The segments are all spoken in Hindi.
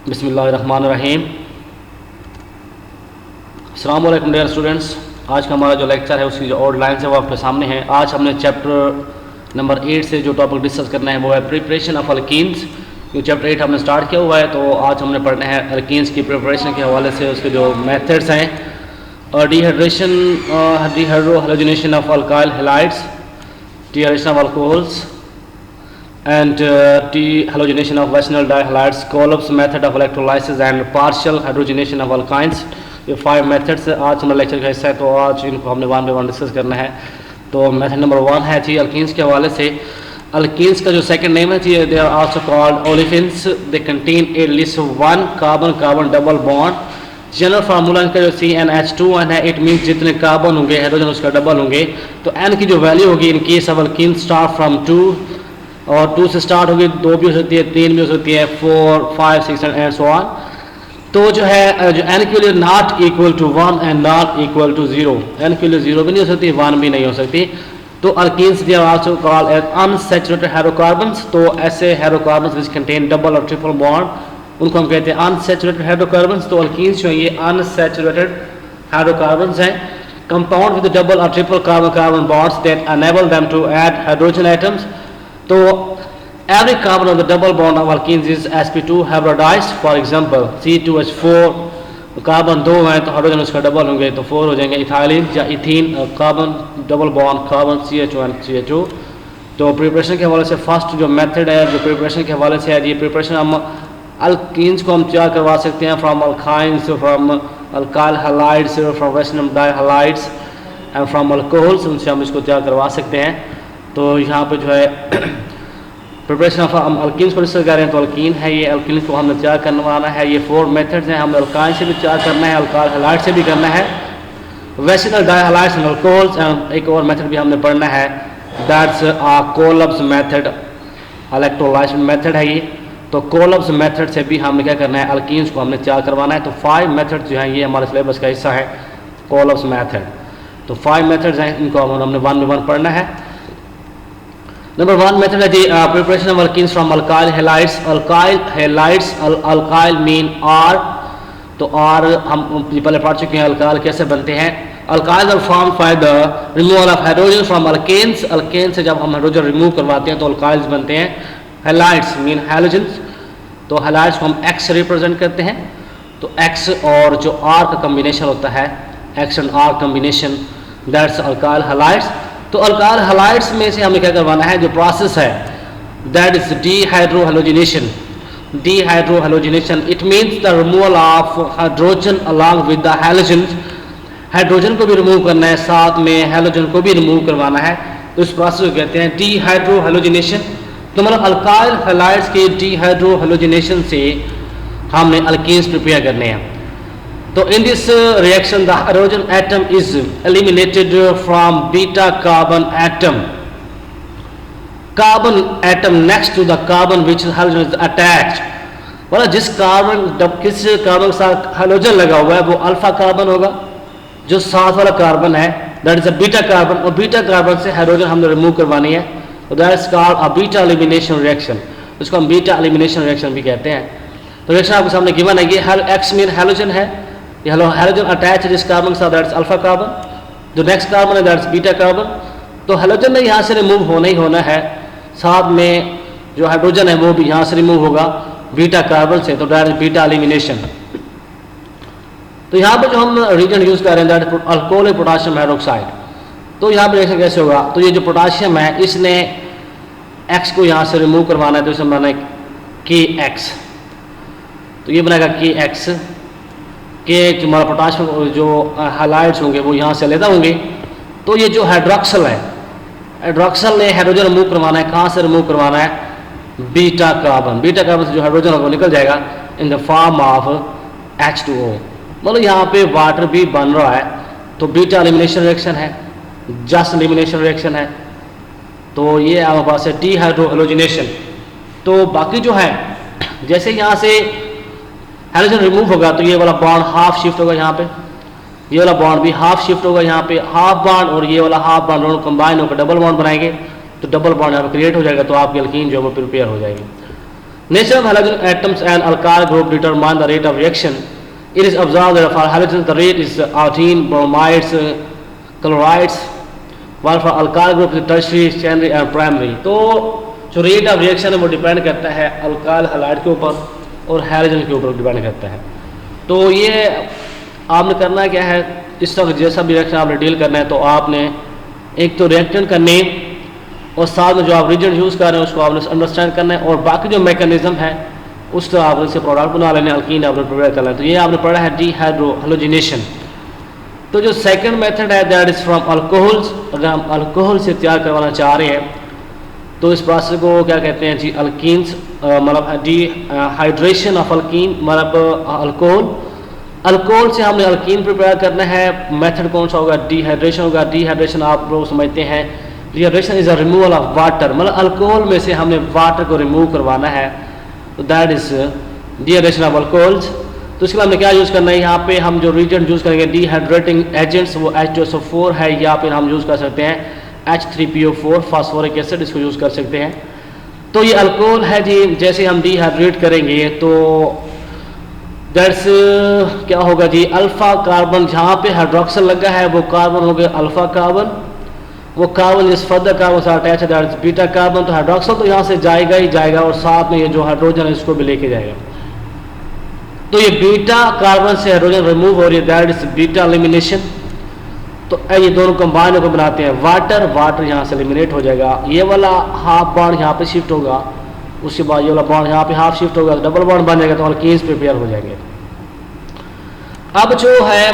बिस्मिल्लाहिर्रहमानिर्रहीम। अस्सलाम वालेकुम डियर स्टूडेंट्स। आज का हमारा जो लेक्चर है उसकी जो आउटलाइन है वो आपके सामने है। आज हमने चैप्टर नंबर 8 से जो टॉपिक डिस्कस करना है वो है प्रिपरेशन ऑफ अल्कीन्स। जो चैप्टर 8 हमने स्टार्ट किया हुआ है, तो आज हमने पढ़ना है अल्कीन्स की प्रिपरेशन के हवाले से उसके जो मेथड्स हैं। Dehydration, dehydro halogenation of alkyl halides, dehydration of alcohols and dehalogenation of vicinal dihalides, Kolb's method of electrolysis and partial hydrogenation of alkynes। ये 5 मेथड्स आज हमारे लेक्चर का हिस्सा है, तो आज इनको हमने वन बाय वन डिस्कस करना है। तो मेथड नंबर 1 है जी अल्कीन्स के हवाले से। अल्कीन्स का जो सेकंड नेम है जी, they are also called olefins. They contain at least 1 carbon double bond. General formula इनका जो CnH2n है, इट मीन्स जितने कार्बन होंगे हाइड्रोजन उसका डबल होंगे। तो n की जो वैल्यू होगी in case of alkene start from 2, और 2 से स्टार्ट होगी, 2 भी हो सकती है, 3 भी हो सकती है, 4, 5, 6 एंड सो ऑन। तो जो है जो n के लिए not equal to 1 and not equal to 0, n के लिए 0 भी नहीं हो सकती, 1 भी नहीं हो सकती। तो alkenes they are also called as unsaturated hydrocarbons. तो ऐसे हाइड्रोकार्बन्स विच कंटेन डबल और ट्रिपल बॉन्ड उनको हम कहते हैं अनसैचुरेटेड हाइड्रोकार्बन्स। तो अल्कीन्स जो है ये अनसैचुरेटेड हाइड्रोकार्बन्स हैं, कंपाउंड विद डबल और triple carbon bonds that enable them to add hydrogen atoms. तो every carbon of the double bond of alkenes is sp2 hybridized। For example C2H4 carbon 2 हैं तो हाइड्रोजन उसका डबल होंगे तो 4 हो जाएंगे, इथाइलिन या ethene carbon double bond carbon CH2 and CH2। तो प्रिपरेशन के हवाले से फर्स्ट जो मेथड है जो प्रिपरेशन के हवाले से है, ये प्रिपरेशन हम अल्कीन्स को हम तैयार करवा सकते हैं from alkynes, from alkyl halides, from vicinal dihalides and from alcohols, उनसे हम इसको तैयार करवा सकते हैं। तो यहाँ पे जो है प्रिपरेशन ऑफ हम अल्कीन्स को डिस्कस कर रहे हैं। तो अल्कीन है, ये अल्कीन को हमने तैयार करवाना है। ये 4 मेथड्स हैं, हमें अल्काइन से भी तैयार करना है, अल्काइल हैलाइड से भी करना है, वेसिनल डाइहैलाइड्स एंड अल्कोहल्स। एंड एक और मेथड भी हमने पढ़ना है, दैट्स कोलब्स मेथड, इलेक्ट्रोलाइसिस मेथड है ये। तो कोलब्स मेथड से भी हमने क्या करना है, अल्कीन्स को हमने तैयार करवाना है। तो 5 मेथड जो हैं ये हमारे सिलेबस का हिस्सा है, कोलब्स मेथड। तो 5 मेथड्स हैं, इनको हमने वन बाय वन पढ़ना है। नंबर 1 मेथड है जी preparation of alkenes from alkyl halides. Alkyl halides, alkyl mean R. तो आर हम पहले पढ़ चुके हैं अल्काइल कैसे बनते हैं। Alkyl are formed by the removal of hydrogen from alkanes. Alkane से जब हम हाइड्रोजन रिमूव करवाते हैं तो अल्काइल्स बनते हैं। Halides mean halogens. तो हैलाइड्स को हम X से रिप्रेजेंट करते हैं। तो X और जो R का कम्बिनेशन होता है, X and R combination, that's alkyl halides. तो अल्काइल हैलाइड्स में से हमें क्या करवाना है, जो प्रोसेस है that is dehydrohalogenation. Dehydrohalogenation it means the removal of hydrogen along with the halogen. Hydrogen को भी रिमूव करना है, साथ में हैलोजन को भी रिमूव करवाना है। तो इस प्रोसेस को कहते हैं डीहाइड्रोहेलोजिनेशन। तो मतलब अल्काइल हैलाइड्स के डीहाइड्रोहेलोजिनेशन से हमने अल्कीन्स प्रिपेयर करने हैं। तो in this reaction the hydrogen atom is eliminated from beta carbon atom। carbon atom next to the carbon which hydrogen is attached। मतलब जिस किस कार्बन के साथ हाइड्रोजन लगा हुआ है वो अल्फा कार्बन होगा, जो साथ वाला कार्बन है that is a beta carbon. और बीटा कार्बन से हाइड्रोजन हमने रिमूव करवानी है, तो that is called a beta elimination reaction. इसको हम बीटा एलिमिनेशन रिएक्शन भी कहते हैं। तो रिएक्शन आपके सामने गिवन है, ये X मीन हाइड्रोजन है, ये हाइड्रोजन अटैच है जिस कार्बन के साथ, दैट्स अल्फा कार्बन। जो नेक्स्ट कार्बन है दैट्स बीटा कार्बन। तो हाइड्रोजन ने यहाँ से रिमूव होना ही होना है, साथ में जो हाइड्रोजन है वो भी यहाँ से रिमूव होगा बीटा कार्बन से। तो दैट इज बीटा एलिमिनेशन। तो यहाँ पे जो हम रीजन यूज कर रहे हैं दैट अल्कोहलिक पोटाशियम हाइड्रोक्साइड। तो यहाँ पे रिएक्शन कैसे होगा, तो ये जो पोटाशियम है इसने X को यहाँ से रिमूव करवाना है, तो इसे बनाना है KX। तो ये बनाएगा KX के जो हमारा पोटाशियम जो हैलाइड्स होंगे वो यहाँ से अलग होंगे। तो ये जो हाइड्रोक्सल है, हाइड्रोक्सल ने हाइड्रोजन रिमूव करवाना है, कहाँ से रिमूव करवाना है, बीटा कार्बन। बीटा कार्बन से जो हाइड्रोजन होगा वो निकल जाएगा in the form of H2O। मतलब यहाँ पे वाटर भी बन रहा है, तो बीटा एलिमिनेशन रिएक्शन है, जस्ट एलिमिनेशन रिएक्शन है। तो ये हमारे पास है डीहाइड्रोहेलोजिनेशन। तो बाकी जो है जैसे यहाँ से हाइड्रोजन रिमूव होगा तो ये वाला बॉन्ड हाफ शिफ्ट होगा, यहाँ पे ये वाला बॉन्ड भी हाफ शिफ्ट होगा, यहाँ पे हाफ बॉन्ड और ये वाला हाफ बॉन्ड दोनों कंबाइन होकर डबल बॉन्ड बनाएंगे। तो डबल बॉन्ड यहाँ पे क्रिएट हो जाएगा, तो आपकी अल्कीन जो है वो प्रिपेयर हो जाएगी। Nature of halogen atoms and alkyl group determine the rate of reaction. It is observed that for halogens the rate is artene, bromides, chlorides, while for alkyl group is tertiary, secondary and primary. तो जो रेट ऑफ रिएक्शन है वो डिपेंड करता है अल्काइल हैलाइड के ऊपर और हैलोजन के ऊपर डिपेंड करता है। तो ये आपने करना क्या है, इस वक्त जैसा भी रिएक्शन आपने डील करना है तो आपने एक तो रिएक्टेंट का नेम और साथ में जो आप रीजन यूज़ कर रहे हैं उसको आपने अंडरस्टैंड करना है, और बाकी जो मैकेनिज्म है उसको आपने से प्रोडक्ट बना लेने, अल्कीन आपने प्रिपेयर करना है। तो ये आपने पढ़ा है डीहाइड्रो हैलोजिनेशन। तो जो सेकंड मेथड है दैट इज़ फ्रॉम अल्कोहल्स। अगर हम अल्कोहल से तैयार करवाना चाह रहे हैं तो इस प्रोसेस को क्या कहते हैं जी, अल्कीन्स, मतलब डीहाइड्रेशन ऑफ अल्कीन, मतलब अल्कोहल। अल्कोहल से हमने अल्कीन प्रिपेयर करना है। मेथड कौन सा होगा, डीहाइड्रेशन होगा। डीहाइड्रेशन आप लोग समझते हैं, dehydration is a removal of water, मतलब अल्कोहल में से हमने वाटर को रिमूव करवाना है, तो that is dehydration of alcohols. तो इसके लिए हमने क्या यूज़ करना है, यहाँ पे हम जो रीजन यूज़ करेंगे डीहाइड्रेटिंग एजेंट्स वो H2SO4 है, या फिर हम यूज़ कर सकते हैं H3PO4 फास्फोरिक एसिड, इसको यूज़ कर सकते हैं। तो ये अल्कोहल है जी, जैसे हम डीहाइड्रेट करेंगे तो दैट्स क्या होगा जी, अल्फा कार्बन, जहाँ पे हाइड्रोक्सिल लगा है वो कार्बन हो गया अल्फा कार्बन, वो कार्बन इस फर्दर कार्बन से अटैच है दैट इज बीटा कार्बन। तो हाइड्रोक्सिल तो यहाँ से जाएगा ही जाएगा और साथ में ये जो हाइड्रोजन है इसको भी लेके जाएगा। तो ये बीटा कार्बन से हाइड्रोजन रिमूव हो रही है, दैट इज बीटा एलिमिनेशन। तो ये दोनों कंबाइन को बनाते हैं वाटर, वाटर यहाँ से एलिमिनेट हो जाएगा, ये वाला हाफ बॉन्ड यहाँ पे शिफ्ट होगा, उसके बाद ये वाला बॉन्ड यहाँ पे हाफ शिफ्ट होगा, डबल बॉन्ड बन जाएगा, तो अल्कीन्स प्रिपेयर हो जाएंगे। अब जो है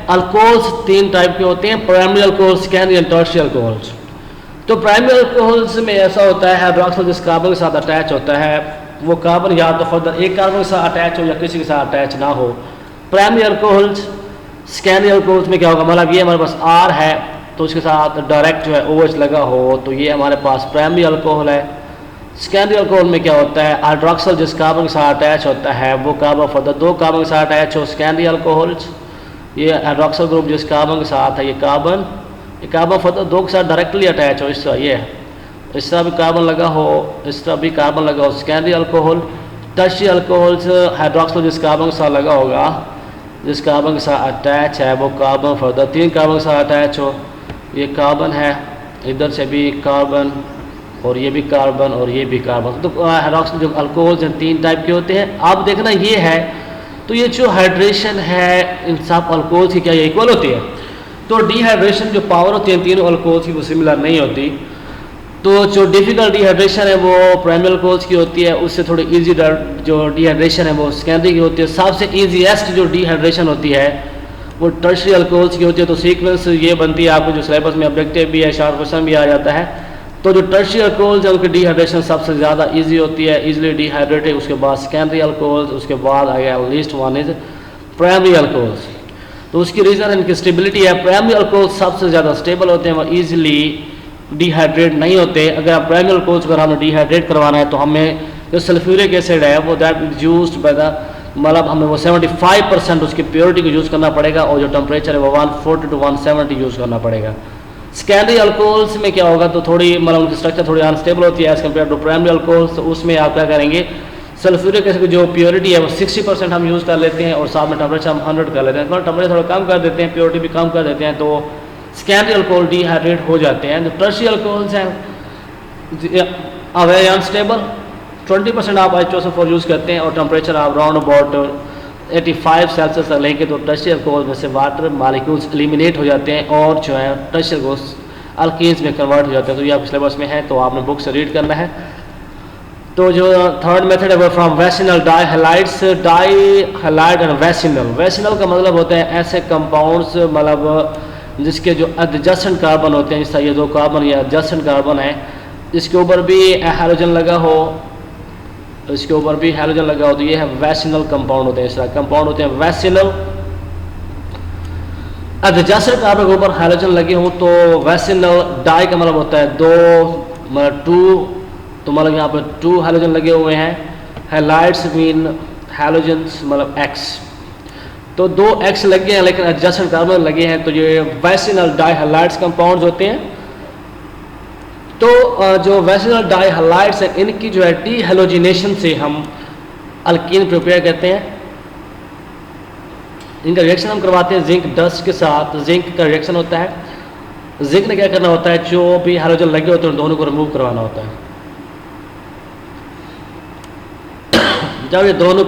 अल्कोहल्स तीन टाइप के होते हैं, primary alcohols, secondary and tertiary alcohols. तो प्राइमरी अल्कोहल्स में ऐसा होता है हाइड्रोक्सिल जिस कार्बन के साथ अटैच होता है, वो कार्बन या तो फर्दर एक कार्बन के साथ अटैच हो या किसी के साथ अटैच ना हो। Primary alcohols. सेकेंडरी अल्कोहल्स में क्या होगा, मतलब ये हमारे पास R है तो उसके साथ डायरेक्ट जो है OH लगा हो, तो ये हमारे पास प्राइमरी अल्कोहल है। सेकेंडरी अल्कोहल में क्या होता है, हाइड्रोक्सिल जिस कार्बन के साथ अटैच होता है वो कार्बन फर्दर दो कार्बन के साथ अटैच हो, सेकेंडरी अल्कोहल्स। ये हाइड्रोक्सिल ग्रुप जिस कार्बन के साथ है, ये कार्बन फर्दर दो के साथ डायरेक्टली अटैच हो, इस तरह ये है, इस तरह भी कार्बन लगा हो, इस तरह भी कार्बन लगा हो, secondary alcohol. Tertiary alcohols, hydroxyl जिस कार्बन के साथ लगा होगा, जिस कार्बन के साथ अटैच है वो कार्बन फर्दर तीन कार्बन के साथ अटैच हो, ये कार्बन है, इधर से भी कार्बन और ये भी कार्बन और ये भी कार्बन। तो हाइड्रोक्सिल जो अल्कोहल्स हैं तीन टाइप के होते हैं। अब देखना ये है, तो ये जो हाइड्रेशन है इन सब अल्कोहल्स की क्या ये इक्वल होती है? तो डिहाइड्रेशन जो पावर होती है तीनों अल्कोहल्स की वो सिमिलर नहीं होती। तो जो डिफिकल्ट डिहाइड्रेशन है वो प्राइमरी अल्कोहल्स की होती है, उससे थोड़ी इजी जो डिहाइड्रेशन है वो सेकेंडरी की होती है। सबसे ईजीएस्ट जो डिहाइड्रेशन होती है वो टर्शियरी अल्कोहल्स की होती है। तो सीक्वेंस ये बनती है, आपको जो सिलेबस में ऑब्जेक्टिव भी है, शॉर्ट क्वेश्चन भी आ जाता है। तो जो टर्शियरी अल्कोहल्स है उनकी डिहाइड्रेशन सबसे ज़्यादा ईजी होती है, ईजिली डिहाइड्रेटेड, उसके बाद सेकेंडरी अल्कोहल्स, उसके बाद आ गया list one is primary alcohols. तो उसकी रीज़न इनकी स्टेबिलिटी है, प्राइमरी अल्कोहल्स सबसे ज़्यादा स्टेबल होते हैं, वो ईजिली डिहाइड्रेट नहीं होते। अगर आप प्राइमरी अल्कोहल्स अगर हमें डिहाइड्रेट करवाना है तो हमें जो सल्फ्यूरिक एसिड है वो that is used by the, मतलब हमें वो 75% उसकी प्योरिटी को यूज़ करना पड़ेगा, और जो टेम्परेचर है वो 140 to 170 यूज़ करना पड़ेगा। सेकेंडरी अल्कोहल्स में क्या होगा, तो थोड़ी मतलब उनकी स्ट्रक्चर थोड़ी अनस्टेबल होती है as compare to primary alcohols. तो उसमें आप क्या करेंगे, सल्फ्यूरिक एसिड की जो प्योरिटी है वो 60% हम यूज़ कर लेते हैं, और साथ में टेम्परेचर हम 100 कर लेते हैं। तो टेम्परेचर थोड़ा कम कर देते हैं, प्योरिटी भी कम कर देते हैं, तो सेकेंडरी अल्कोहल डिहाइड्रेट हो जाते हैं। जो टर्शियरी अल्कोहल्स हैं वेरी अनस्टेबल, 20% आप H2SO4 यूज़ करते हैं, और टेम्परेचर आप राउंड अबाउट 85 सेल्सियस तक लेंगे तो टर्शियरी अल्कोहल में से वाटर मालिक्यूल्स एलिमिनेट हो जाते हैं, और जो है टर्शियरी अल्कोहल्स अल्कीन्स में कन्वर्ट हो जाते हैं। तो ये आपके सिलेबस में है, तो आपने बुक से रीड करना है। तो जो थर्ड मेथड है वो फ्रॉम वैसिनल डाईहैलाइड्स, डाईहैलाइड एंड वैसिनल। वैसिनल का मतलब होता है ऐसे कंपाउंड्स, मतलब जिसके जो एडजेसेंट कार्बन होते हैं, जैसा ये दो कार्बन या एडजेसेंट कार्बन है, इसके ऊपर भी हैलोजन लगा हो, इसके ऊपर भी हैलोजन लगा हो, तो ये है वैसिनल कंपाउंड होते हैं। इस तरह कंपाउंड होते हैं वैसिनल। एडजेसेंट कार्बन के ऊपर हैलोजन लगे हो तो वैसिनल। डाई का मतलब होता है दो, मतलब टू, तो मतलब यहाँ पर 2 हैलोजन लगे हुए हैं। हैलाइड्स मीन हैलोजन्स मतलब X, तो 2 X लगे हैं लेकिन एडजेसेंट कार्बन लगे हैं, तो ये वैसिनल डाईहैलाइड्स कंपाउंड्स होते हैं। तो जो वैसिनल डाईहैलाइड्स हैं इनकी जो है डीहैलोजिनेशन से हम अल्कीन प्रिपेयर करते हैं। इनका रिएक्शन हम करवाते हैं जिंक डस्ट के साथ। जिंक का रिएक्शन होता है, जिंक ने क्या करना होता है, जो भी हाइड्रोजन लगे होते हैं उन दोनों को रिमूव करवाना होता है। जब ये दोनों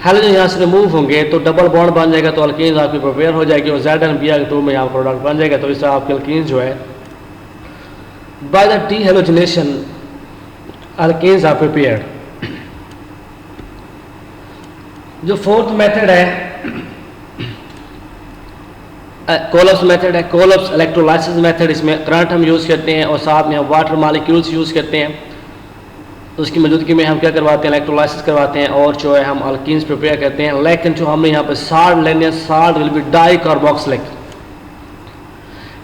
हाइड्रोजन यहाँ से रिमूव होंगे तो डबल बॉन्ड बन जाएगा, तो अल्कीन्स आपकी प्रिपेयर हो जाएगी और Z(Br2) में यहाँ प्रोडक्ट बन जाएगा। तो इस तरह आपके अल्कीन्स जो है by the dehydrogenation alkenes are prepared. जो फोर्थ मेथड है कोलप्स मेथड है। कोलप्स इलेक्ट्रोलाइसिस मेथड, इसमें करंट हम यूज़ करते हैं और साथ में हम वाटर मॉलिक्यूल्स यूज़ करते हैं। तो उसकी मौजूदगी में हम क्या करवाते हैं, इलेक्ट्रोलाइसिस करवाते हैं और जो है हम अल्कीन्स प्रिपेयर करते हैं। लेकिन जो हमने यहाँ पे साल्ट लेने हैं, salt will be di carboxylic.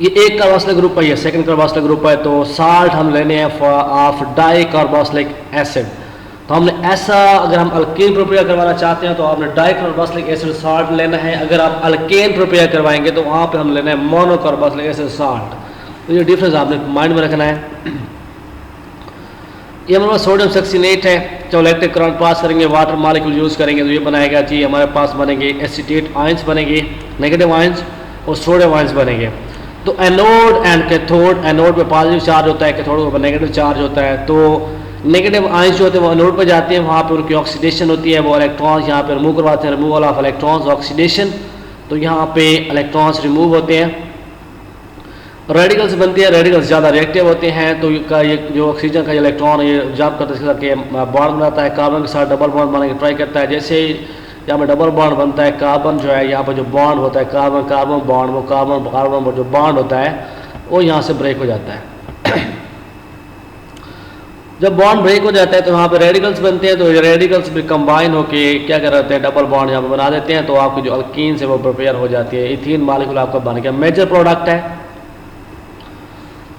ये एक कार्बोक्सिलिक ग्रुप है, ये सेकंड कार्बोक्सिलिक ग्रुप है, तो साल्ट हम लेने हैं ऑफ डाई कार्बोक्सिलिक एसिड। तो हमने ऐसा, अगर हम अल्कीन प्रिपेयर करवाना चाहते हैं तो आपने डाई कार्बोक्सिलिक एसिड साल्ट लेना है। अगर आप अल्केन प्रिपेयर करवाएंगे तो वहाँ पे हम लेना है मोनो कार्बोक्सिलिक एसिड साल्ट। तो ये डिफरेंस आपने माइंड में रखना है। ये हमारे पास सोडियम सक्सिनेट है, जो इलेक्ट्रिक करंट पास करेंगे, वाटर मॉलिक्यूल यूज़ करेंगे तो ये बनाएगा जी, हमारे पास बनेंगे एसीटेट आयंस बनेंगे, नेगेटिव आयंस और सोडियम आयंस बनेंगे। तो एनोड एंड कैथोड, एनोड पे पॉजिटिव चार्ज होता है, कैथोड पर नेगेटिव चार्ज होता है। तो नेगेटिव आयंस जो होते हैं वो एनोड पर जाते हैं, वहाँ पे उनकी ऑक्सीडेशन होती है, वो इलेक्ट्रॉन्स यहाँ पे रिमूव करवाते हैं, रिमूवल ऑफ इलेक्ट्रॉन्स ऑक्सीडेशन। तो यहाँ पे इलेक्ट्रॉन्स रिमूव होते हैं, रेडिकल्स बनते हैं, रेडिकल्स ज़्यादा रिएक्टिव होते हैं। तो ये जो ऑक्सीजन का इलेक्ट्रॉन ये जब करता है इसके बॉन्ड बनाता है, कार्बन के साथ डबल बॉन्ड बनाने की ट्राई करता है। जैसे यहाँ पे डबल बॉन्ड बनता है, कार्बन जो है यहाँ पर जो बॉन्ड होता है कार्बन कार्बन बॉन्ड, वो कार्बन कार्बन जो बॉन्ड होता है वो यहाँ से ब्रेक हो जाता है। जब बॉन्ड ब्रेक हो जाता है तो वहाँ पे रेडिकल्स बनते हैं, तो रेडिकल्स भी कंबाइन होके क्या कर रहे हैं, डबल बॉन्ड यहाँ पे बना देते हैं। तो आपकी जो अल्कीन्स है वो प्रिपेयर हो जाती है। इथीन मॉलिक्यूल आपका बन गया, मेजर प्रोडक्ट है।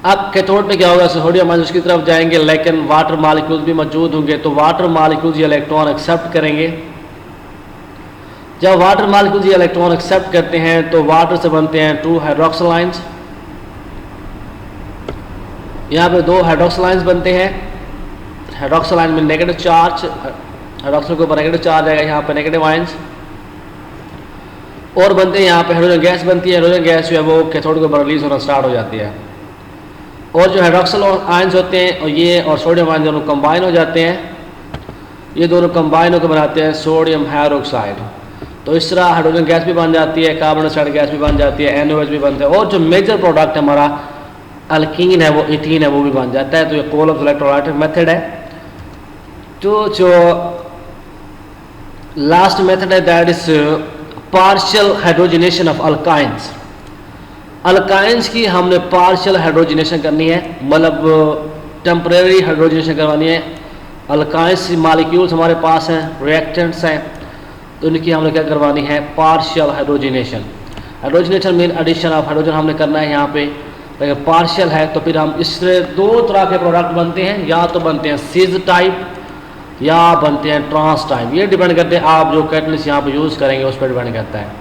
अब कैथोड पे क्या होगा, सोडियम आयंस उसकी तरफ जाएंगे, लेकिन वाटर मॉलिक्यूल्स भी मौजूद होंगे। तो वाटर मॉलिक्यूल्स ये इलेक्ट्रॉन एक्सेप्ट करेंगे। जब वाटर मॉलिक्यूल्स ये इलेक्ट्रॉन एक्सेप्ट करते हैं तो वाटर से बनते हैं 2 हाइड्रोक्सिल आयंस। यहाँ पे 2 हाइड्रोक्सिल आयंस बनते हैं। हाइड्रोक्सिल आयन में नेगेटिव चार्ज, हाइड्रोक्सिल के ऊपर नेगेटिव चार्ज आएगा, यहाँ पे नेगेटिव आयंस और बनते हैं। यहाँ पे हाइड्रोजन गैस बनती है, हाइड्रोजन गैस जो है वो कैथोड के ऊपर रिलीज होना स्टार्ट हो जाती है। और जो हाइड्रोक्सिल आयंस होते हैं और ये और सोडियम आयंस दोनों कंबाइन हो जाते हैं, ये दोनों कंबाइन होकर बनाते हैं सोडियम हाइड्रोक्साइड। तो इस तरह हाइड्रोजन गैस भी बन जाती है, कार्बन डाइऑक्साइड गैस भी बन जाती है, NOH भी बनता है। और जो मेजर प्रोडक्ट हमारा अल्कीन है वो इथीन है, वो भी बन जाता है। तो ये कोलप्स इलेक्ट्रोलाइटिक मेथड है। तो जो लास्ट मेथड है that is partial hydrogenation of alkynes. Alkynes की हमने पार्शियल हाइड्रोजनेशन करनी है, मतलब टेम्परेरी हाइड्रोजनेशन करवानी है। अल्काइंस मॉलिक्यूल्स हमारे पास हैं, रिएक्टेंट्स हैं, तो इनकी हमने क्या करवानी है, partial hydrogenation. Hydrogenation mean addition of hydrogen हमने करना है यहाँ पे। अगर पार्शियल है तो फिर हम इससे 2 तरह के प्रोडक्ट बनते हैं, या तो बनते हैं सिज टाइप या बनते हैं ट्रांस टाइप। ये डिपेंड करते हैं आप जो कैटलिस्ट यहाँ पे यूज़ करेंगे उस पर डिपेंड करता है।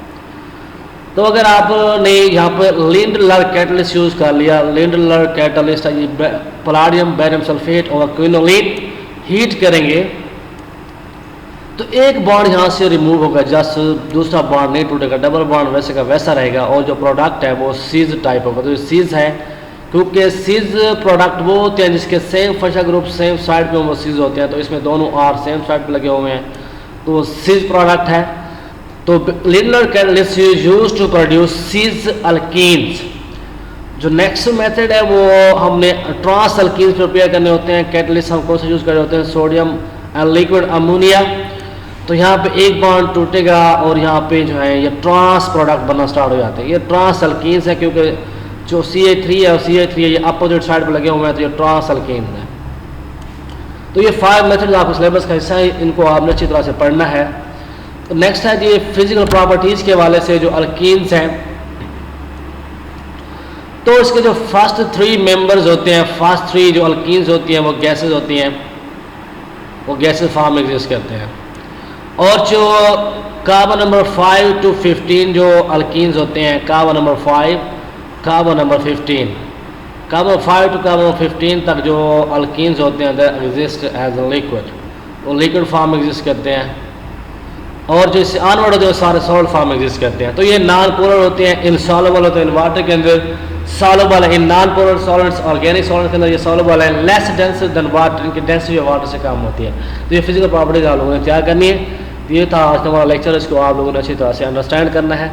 तो अगर आपने यहाँ पर लिंडलर कैटलिस्ट यूज़ कर लिया, Lindlar catalyst Palladium barium sulphate और क्विनोलिन हीट करेंगे तो एक बॉन्ड यहाँ से रिमूव होगा, जस्ट दूसरा बॉन्ड नहीं टूटेगा, डबल बॉन्ड वैसे का वैसा रहेगा और जो प्रोडक्ट है वो सीज टाइप होगा। तो सीज है क्योंकि सीज प्रोडक्ट वो होते हैं जिसके same functional group same side पे वो सीज होते हैं। तो इसमें दोनों आर सेम साइड पे लगे हुए हैं, तो सीज प्रोडक्ट है। तो Lindlar catalyst used to produce cis alkenes. जो नेक्स्ट मेथड है वो हमने ट्रांस अल्कीन्स प्रिपेयर करने होते हैं। कैटलिस्ट हम कौन सा यूज़ कर रहे होते हैं, सोडियम एंड लिक्विड अमोनिया। तो यहाँ पे एक बॉन्ड टूटेगा और यहाँ पे जो है ये ट्रांस प्रोडक्ट बनना स्टार्ट हो जाते हैं। ये ट्रांस अल्कीन्स है क्योंकि जो CH3 है और CH3 है ये अपोजिट साइड पे लगे हुए हैं, तो ये ट्रांस अल्कीन है। तो ये 5 मेथड आपके सिलेबस का हिस्सा है, इनको आपने अच्छी तरह से पढ़ना है। तो नेक्स्ट है जी फिजिकल प्रॉपर्टीज़ के हवाले से जो अल्कीन्स हैं। तो इसके जो फर्स्ट 3 मेंबर्स होते हैं, फर्स्ट 3 जो अल्कीन्स होती हैं वो गैसेज होती हैं, वो गैसेज फॉर्म में एग्जिस्ट करते हैं। और जो कार्बन नंबर 5 to 15 जो अल्कीन्स होते हैं, carbon number 5 carbon number 15, carbon 5 to carbon 15 तक जो अल्कीन्स होते हैं they exist as a liquid. वो लिक्विड फॉर्म में एग्जिस्ट करते हैं, और जो इससे ऑनवर्ड होते हैं सारे सॉल्ट फॉर्म में एग्जिस्ट करते हैं। तो ये नॉन पोलर होते हैं, इनसॉल्युबल होते हैं इन वाटर के अंदर, सॉल्युबल है in non polar solvents, organic solvents के अंदर ये सॉल्युबल है, लेस डेंस देन वाटर, इनकी डेंसिटी वाटर से कम होती है। तो ये फिजिकल प्रॉपर्टीज आप लोगों ने तैयार करनी है। तो ये था आज का हमारा लेक्चर, इसको आप लोगों ने अच्छी तरह से अंडरस्टैंड करना है।